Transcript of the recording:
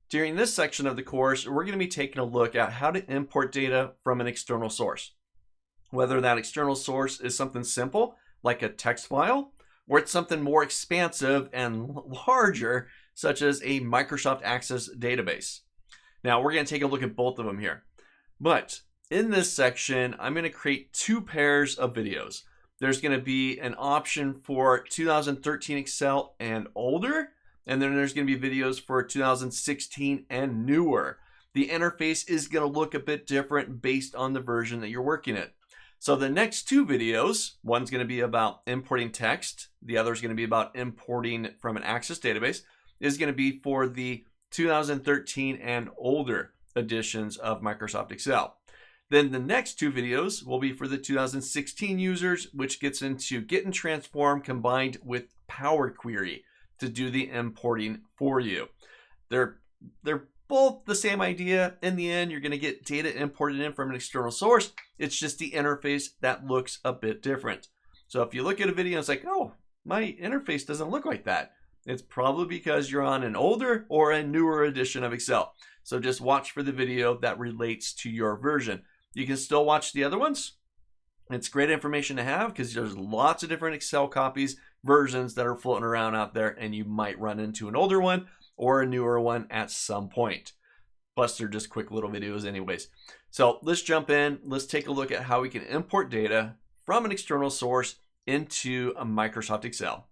During this section of the course, we're going to be taking a look at how to import data from an external source. Whether that external source is something simple, like a text file, or it's something more expansive and larger, such as a Microsoft Access database. Now, we're going to take a look at both of them here. But in this section, I'm going to create two pairs of videos. There's going to be an option for 2013 Excel and older, and then there's going to be videos for 2016 and newer. The interface is going to look a bit different based on the version that you're working in. So the next two videos, one's going to be about importing text, the other is going to be about importing from an Access database, is going to be for the 2013 and older editions of Microsoft Excel. Then the next two videos will be for the 2016 users, which gets into Get and Transform combined with Power Query to do the importing for you. They're both the same idea. In the end, you're going to get data imported in from an external source. It's just the interface that looks a bit different. So if you look at a video and it's like, oh, my interface doesn't look like that, it's probably because you're on an older or a newer edition of Excel. So just watch for the video that relates to your version. You can still watch the other ones. It's great information to have because there's lots of different Excel copies, versions that are floating around out there, and you might run into an older one or a newer one at some point. Plus, they're just quick little videos anyways. So let's jump in. Let's take a look at how we can import data from an external source into a Microsoft Excel.